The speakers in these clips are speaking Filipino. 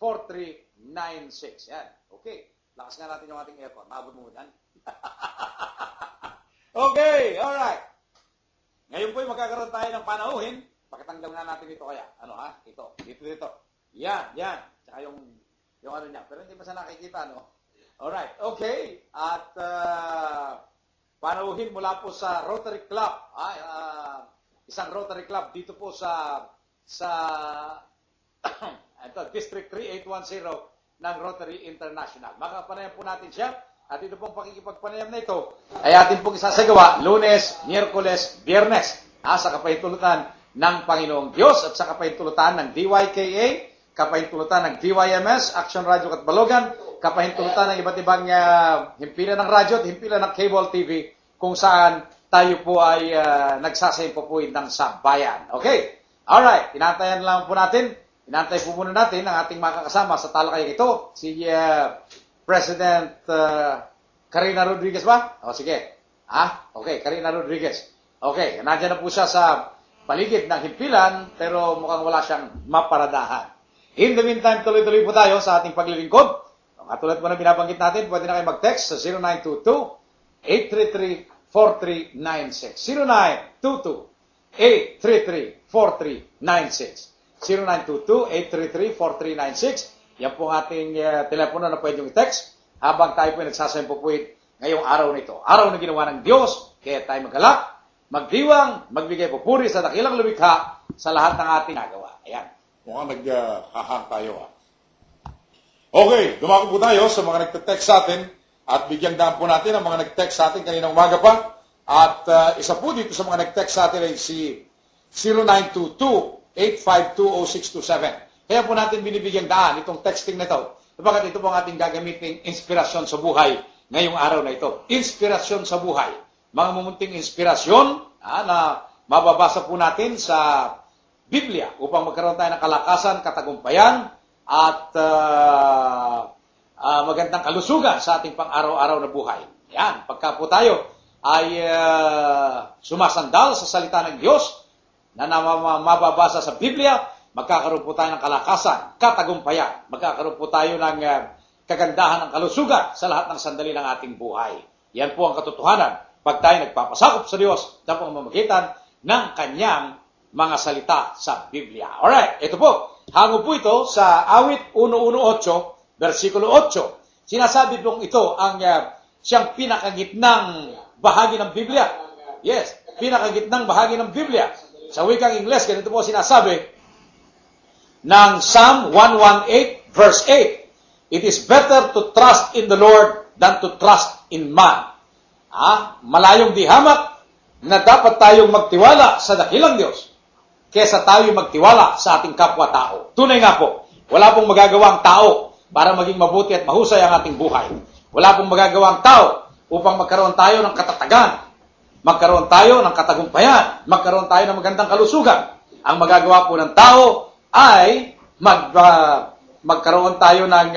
4396. Yan. Okay. Lakas nga natin yung ating aircon. Maabot mo yan. Okay. Alright. Ngayon po magkakaroon tayo ng panauhin. Pakitanggal nga natin ito kaya. Ano ha? Ito. Dito. Yan. Tsaka yung ano niya. Pero hindi pa sa nakikita, no? Alright. Okay. At panauhin mula po sa Rotary Club. Isang Rotary Club dito po sa District 3810 ng Rotary International. Makapanayan po natin siya. At ito pong pakikipagpanayam na ito ay atin pong isasagawa Lunes, Miyerkules, Biyernes sa kapahintulutan ng Panginoong Diyos at sa kapahintulutan ng DYKA, kapahintulutan ng DYMS, Action Radio Katbalogan, kapahintulutan ng iba't ibang himpilan ng radyo at himpilan ng cable TV kung saan tayo po ay nagsasaimpupuin ng sambayan. Okay? Alright, inantayan lang po natin. Inantay po muna natin ang ating makakasama sa talakayang ito, si President Karina Rodriguez ba? O sige. Okay, Karina Rodriguez. Okay, nandiyan na po siya sa paligid ng himpilan, pero mukhang wala siyang maparadahan. In the meantime, tuloy-tuloy po tayo sa ating paglilingkod. Katulad po na binabanggit natin, pwede na kayo mag-text sa 0922-833-4396. 0922-833-4396. 0922-833-4396. Yan po ang ating telepono na pwedeng i-text habang tayo po nagsasaimpupuin ngayong araw nito. Araw na ginawa ng Diyos, kaya tayo maggalak, magdiwang, magbigay pupuri sa dakilang lumikha sa lahat ng ating nagawa. Ayan. Mukhang naghahang tayo. Okay, dumako po tayo sa mga nagte-text sa atin at bigyan daan po natin ang mga nag-text sa atin kanina umaga pa. At isa po dito sa mga nag-text sa atin ay si 0922-852-0627. Kaya po natin binibigyan daan itong texting na ito. Bakit ito po ang ating gagamiting inspirasyon sa buhay ngayong araw na ito. Inspirasyon sa buhay. Mga mumunting inspirasyon na mababasa po natin sa Biblia upang magkaroon tayo ng kalakasan, katagumpayan, at magandang kalusugan sa ating pang-araw-araw na buhay. Yan. Pagka po tayo ay sumasandal sa salita ng Diyos na mababasa sa Biblia, magkakaroon po tayo ng kalakasan, katagumpayan. Magkakaroon po tayo ng kagandahan ng kalusugan sa lahat ng sandali ng ating buhay. Yan po ang katotohanan pag tayo nagpapasakop sa Diyos sa pamamagitan ng Kanyang mga salita sa Biblia. Alright, ito po. Hango po ito sa awit 118, versikulo 8. Sinasabi pong ito ang siyang pinakagitnang bahagi ng Biblia. Yes, pinakagitnang bahagi ng Biblia. Sa wikang Ingles, ganito po sinasabi ng Psalm 118, verse 8. It is better to trust in the Lord than to trust in man. Malayong dihamak na dapat tayong magtiwala sa dakilang Diyos kesa tayo magtiwala sa ating kapwa-tao. Tunay nga po, wala pong magagawang tao para maging mabuti at mahusay ang ating buhay. Wala pong magagawang tao upang magkaroon tayo ng katatagan, magkaroon tayo ng katagumpayan, magkaroon tayo ng magandang kalusugan. Ang magagawa po ng tao ay magkaroon tayo ng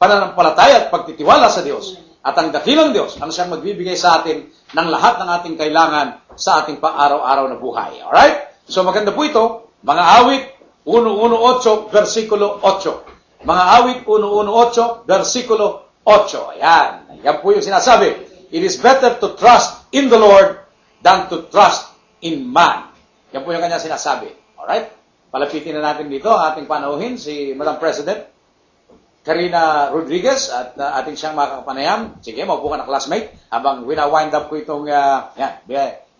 pananampalataya at pagtitiwala sa Diyos. At ang dakilang Diyos ang siyang magbibigay sa atin ng lahat ng ating kailangan sa ating pang-araw-araw na buhay. Alright? So maganda po ito, mga awit 118, versikulo 8. Mga awit 118, versikulo 8. Ayan. Yan po yung sinasabi. It is better to trust in the Lord than to trust in man. Yan po yung kanya sinasabi. Alright? Palapitin na natin dito ating panauhin si Madam President Karina Rodriguez at ating siyang makakapanayam. Sige, maupo ka na classmate habang wina-wind up ko itong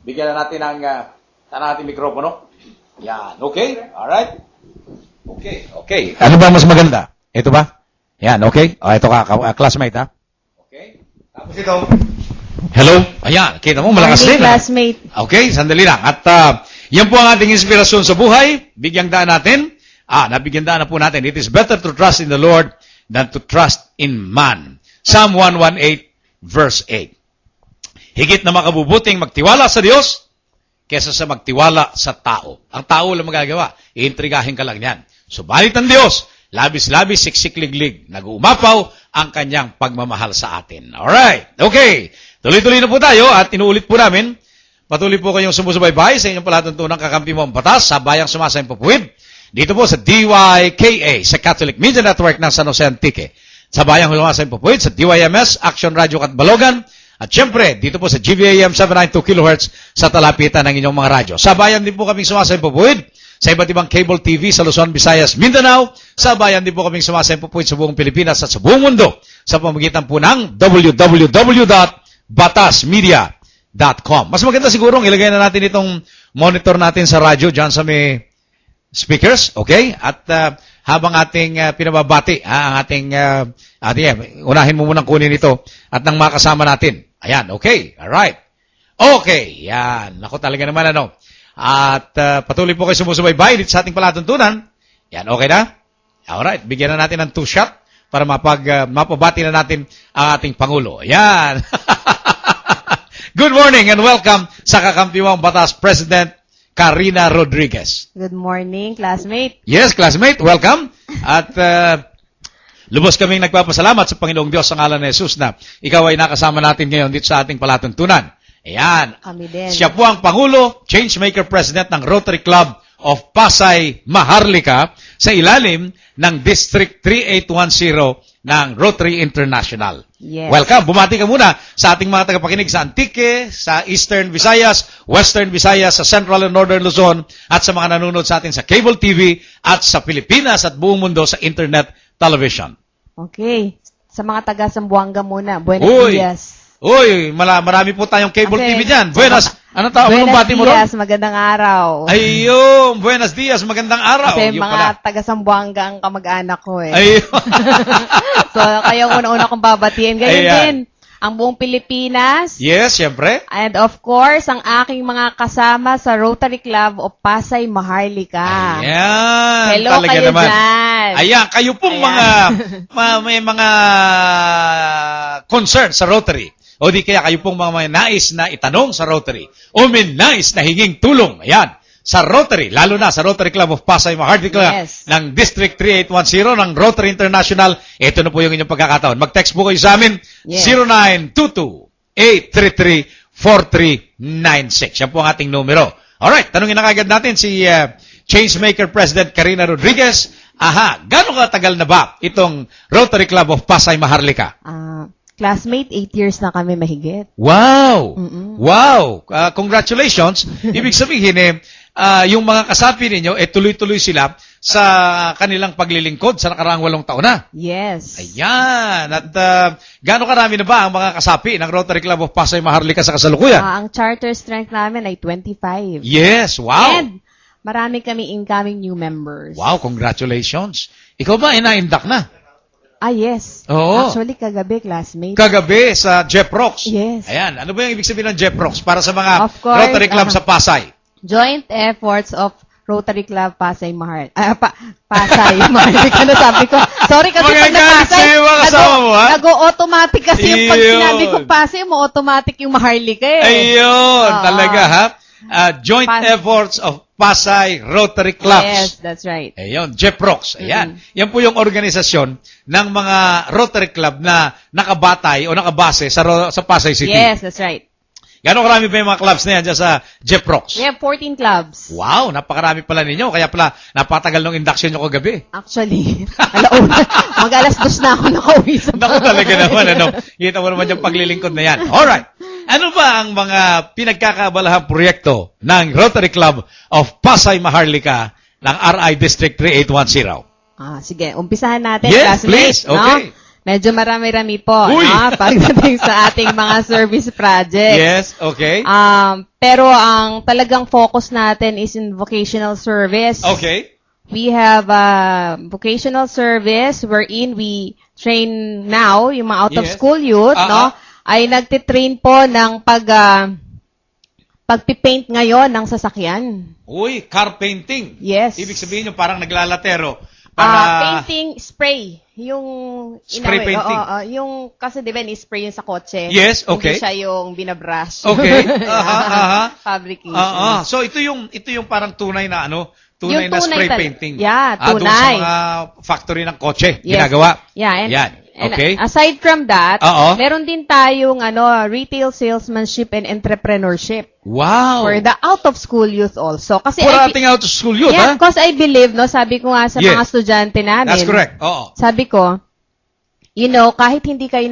bigyan na natin ang ating mikropono. Yan, okay? Alright? Okay. Ano ba mas maganda? Ito ba? Yan, okay? Ito ka, classmate, ha? Okay. Tapos ito. Hello? Ayan, kita mo, malakas din. Classmate. Okay, sandali lang. At yan po ang ating inspirasyon sa buhay. Bigyang daan natin. Nabigyan daan na po natin. It is better to trust in the Lord than to trust in man. Psalm 118, verse 8. Higit na makabubuting magtiwala sa Diyos kesa sa magtiwala sa tao. Ang tao lang magagawa. Iintrigahin ka lang yan. Subalit ang Diyos, labis-labis, siksik-liglig, nag-uumapaw ang kanyang pagmamahal sa atin. Alright. Okay. Tuloy-tuloy na po tayo at inuulit po namin. Patuloy po kayong sumusubaybay sa inyong palatuntunang kakampi mo ang batas sa bayang sumasayang papuwid. Dito po sa DYKA, sa Catholic Media Network ng San Jose Antique. Sa Bayang Hulumasan po sa DYMS, Action Radio Katbalogan. At syempre, dito po sa GVAM 792 kHz sa talapitan ng inyong mga radyo. Sa bayan din po kaming sumasayang sa iba't ibang cable TV sa Luzon, Visayas, Mindanao. Sa bayan din po kaming sumasayang sa buong Pilipinas at sa buong mundo sa pamamagitan po ng www.batasmedia.com. Mas maganda siguro ilagay na natin itong monitor natin sa radyo dyan sa may speakers, okay? At habang ating pinababati, ang ating unahin mo munang kunin ito at nang makasama natin. Ayan, okay, alright. Okay, yan. Ako talaga naman At patuloy po kayo sumusubaybay dito sa ating palatuntunan. Yan, okay na? Alright, bigyan na natin ng 2 shot para mapabati na natin ang ating Pangulo. Yan. Good morning and welcome sa kakampiwang Batas President Karina Rodriguez. Good morning, classmate. Yes, classmate, welcome. At lubos kaming nagpapasalamat sa Panginoong Diyos sa ngalan ni Jesus na ikaw ay nakasama natin ngayon dito sa ating palatuntunan. Ayan. Kami din. Siya po ang Pangulo, Changemaker President ng Rotary Club of Pasay, Maharlika sa ilalim ng District 3810 ng Rotary International. Yes. Welcome. Bumati ka muna sa ating mga tagapakinig sa Antique, sa Eastern Visayas, Western Visayas, sa Central and Northern Luzon, at sa mga nanonood sa atin sa cable TV at sa Pilipinas at buong mundo sa internet television. Okay. Sa mga taga Sambuanga muna. Buenos Uy. dias. Uy, marami po tayong cable Okay. TV dyan. Buenas. Anong tawag? Anong bati mo ron? Buenos dias, magandang araw. Ayun, buenos dias, magandang araw. Kasi Yun mga pala. taga Sambuanga ang kamag-anak ko eh. Ayun. So, kayo una-una kong babatiin. Ganyan Ayan. din. Ang buong Pilipinas. Yes, siyempre. And of course, ang aking mga kasama sa Rotary Club of Pasay, Maharlika. Ayan. Hello talaga kayo naman. dyan. Ayan, kayo pong Ayan. may mga concern sa Rotary. O di kaya kayo pong mga may nais na itanong sa Rotary. O may nais na hinging tulong. Ayan. Sa Rotary, lalo na sa Rotary Club of Pasay, Maharlika Yes. ng District 3810 ng Rotary International. Ito na po yung inyong pagkakataon. Mag-text po kayo sa amin, Yes. 0922-833-4396. Yan po ang ating numero. Alright, tanungin na kagad natin si Changemaker President Karina Rodriguez. Gano'ng katagal na ba itong Rotary Club of Pasay, Maharlika? Classmate, 8 years na kami mahigit. Wow! Mm-mm. Wow! Congratulations! Ibig sabihin, yung mga kasapi ninyo, tuloy-tuloy sila sa kanilang paglilingkod sa nakaraang 8 taon na. Yes. Ayan! At gaano karami na ba ang mga kasapi ng Rotary Club of Pasay, Maharlika sa kasalukuyan? Ang charter strength namin ay 25. Yes! Wow! And marami kami incoming new members. Wow! Congratulations! Ikaw ba ina-induct na? Yes. Oo. Actually, kagabi, classmate. Kagabi sa Jeff Rocks. Yes. Ayan. Ano ba yung ibig sabihin ng Jeff Rocks para sa mga Of course, Rotary Club sa Pasay? Joint efforts of Rotary Club Pasay Mahal. Pasay Maharlika na sabi ko. Sorry kasi pag Magagalit napasay, sa'yo mga kasama mo, ha? nag-automatic kasi yung pag Ayun. sinabi ko Pasay, mo automatic yung Maharlika eh. Ayun, Oo. talaga ha? Joint efforts of Pasay Rotary Clubs. Yes, that's right. Ayun, Jeff Rocks. Ayan. Yan po yung organisasyon ng mga Rotary Club na nakabatay o nakabase sa Pasay City. Yes, that's right. Gano'ng karami pa yung mga clubs na yan dyan sa Jeff Rocks? We have 14 clubs. Wow, napakarami pala ninyo. Kaya pala, napatagal ng induction nyo kagabi. Actually, alauna. Mag-alas 2 na ako nakauwi sa Naku talaga naman, Kita mo naman yung paglilingkod na yan. Alright. Ano ba ang mga pinagkakabalahang proyekto ng Rotary Club of Pasay, Maharlika ng RI District 3810? Sige, umpisahan natin, Yes, classmate. please. Okay. No? Medyo marami-rami po, Uy! pagdating sa ating mga service projects. Yes, okay. Pero ang talagang focus natin is in vocational service. Okay. We have vocational service wherein we train now yung mga out-of-school youth, no? Ay nagtitrain po ng pagpipaint ngayon ng sasakyan. Uy, car painting. Yes. Ibig sabihin yung parang naglalatero. Painting spray. Yung Spray painting. yung kasi di ba ni-spray yun sa kotse. Yes, okay. Hindi siya yung binabrush. Okay. Fabrication. So ito yung parang tunay na tunay Yung na tunay spray tal- painting. Yeah, Doon sa tunay. mga factory ng kotse, Yes. ginagawa. Yeah, Yan. And Okay. aside from that, Oo. meron din tayong retail salesmanship and entrepreneurship Wow. for the out-of-school youth also. Kasi For ating out-of-school youth, yeah, ha? because I believe, sabi ko nga sa Yes. mga estudyante namin. That's correct. Oo. Sabi ko, kahit hindi kayo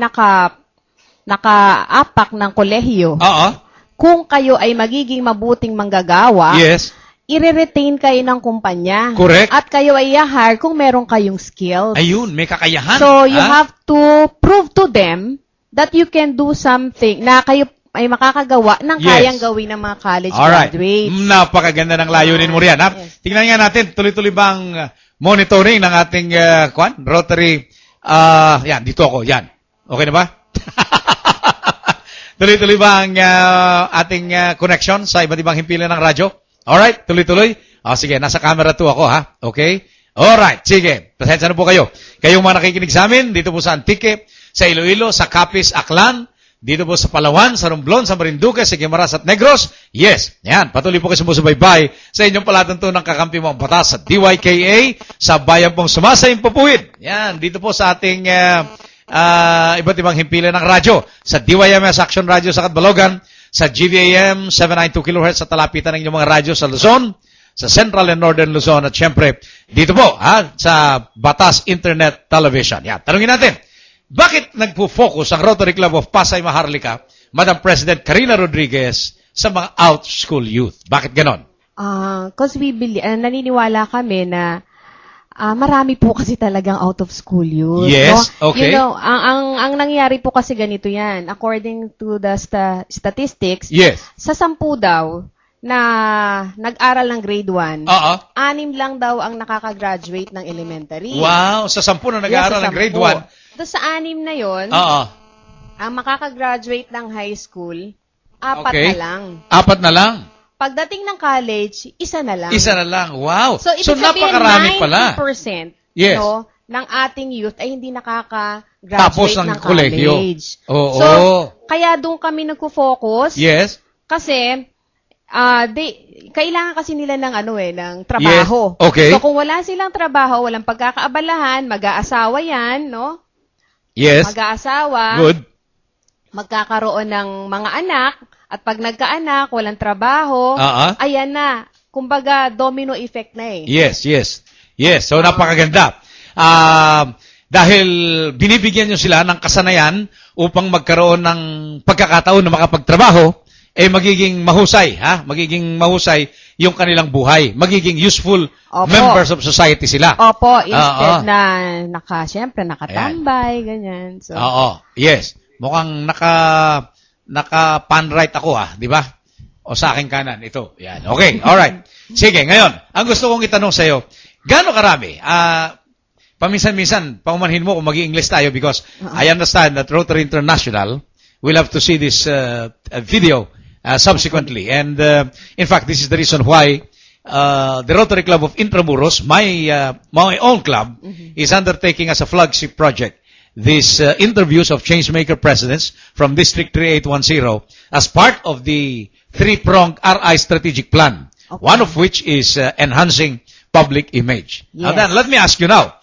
naka-apak ng kolehiyo, Oo. kung kayo ay magiging mabuting manggagawa, Yes. i-retain kayo ng kumpanya. Correct. At kayo ay i-hire kung meron kayong skills. Ayun, may kakayahan. So, you ha? have to prove to them that you can do something na kayo ay makakagawa ng Yes. kayang gawin ng mga college Alright. graduates. Napakaganda ng layunin mo riyan, ha? Yes. Tingnan nga natin, tuloy-tuloy bang monitoring ng ating Rotary, yan, dito ako, yan. Okay na ba? Tuloy-tuloy ba ang ating connection sa iba't ibang himpilan ng radyo? Alright, tuloy-tuloy. Sige, nasa camera 2 ako, ha? Okay? Alright, sige. Pasensya na po kayo. Kayong mga nakikinig sa amin, dito po sa Antique, sa Iloilo, sa Capiz, Aklan, dito po sa Palawan, sa Romblon, sa Marinduque, sa Guimaras at Negros. Yes, yan. Patuloy po kayo sumusubaybay sa inyong palatuntunang kakampi mong batas sa DYKA, sa bayan pong sumasayang papuwid. Yan, dito po sa ating iba't ibang himpilan ng radyo. Sa DYMS Action Radio sa Catbalogan, sa GVAM 792 kHz sa talapitan ng inyong mga radyo sa Luzon, sa Central and Northern Luzon, at syempre, dito po, sa Batas Internet Television. Yan, tanungin natin, bakit nagpo-focus ang Rotary Club of Pasay Maharlika, Madam President Karina Rodriguez, sa mga out-school youth? Bakit ganon? Because naniniwala kami na marami po kasi talagang out of school youth. Yes, no? okay. Ang nangyayari po kasi ganito yan. According to the statistics, Yes. sa 10 daw na nag-aral ng grade 1, Oo. 6 lang daw ang nakaka-graduate ng elementary. Wow, sa 10 na nag-aaral ng grade 1. Doon sa 6 na yon, Oo. ang makaka-graduate ng high school, 4 Okay. na lang. 4 na lang. Pagdating ng college, 1 na lang. Isa na lang. Wow. So, ibig sabihin, napakarami pala. 90% Yes. ng ating youth ay hindi Tapos nakaka-graduate ng ng kolehiyo. college. Oo. So, kaya doon kami nagko-focus Yes. kasi kailangan kasi nila ng ng trabaho. Yes. Okay. So, kung wala silang trabaho, walang pagkakaabalahan, mag-aasawa yan, no? Yes. Mag-aasawa, Good. magkakaroon ng mga anak, at pag nagkaanak, walang trabaho, ayan na. Kumbaga, domino effect na eh. Yes, yes. Yes, so napakaganda. Dahil binibigyan nyo sila ng kasanayan upang magkaroon ng pagkakataon na makapagtrabaho, magiging mahusay, magiging mahusay yung kanilang buhay. Magiging useful Opo. members of society sila. Opo, instead na siyempre nakatambay, ganyan. So, Oo, yes. Mukhang naka-pan right ako, di ba? O sa aking kanan, ito. Yan. Okay, alright. Sige, ngayon, ang gusto kong itanong sa iyo, gaano karami? Paminsan-minsan, paumanhin mo kung mag-i-English tayo because I understand that Rotary International will have to see this video subsequently. And in fact, this is the reason why the Rotary Club of Intramuros, my own club, is undertaking as a flagship project these interviews of changemaker presidents from District 3810 as part of the three-pronged RI strategic plan, one of which is enhancing public image. Yes. Now then, let me ask you now,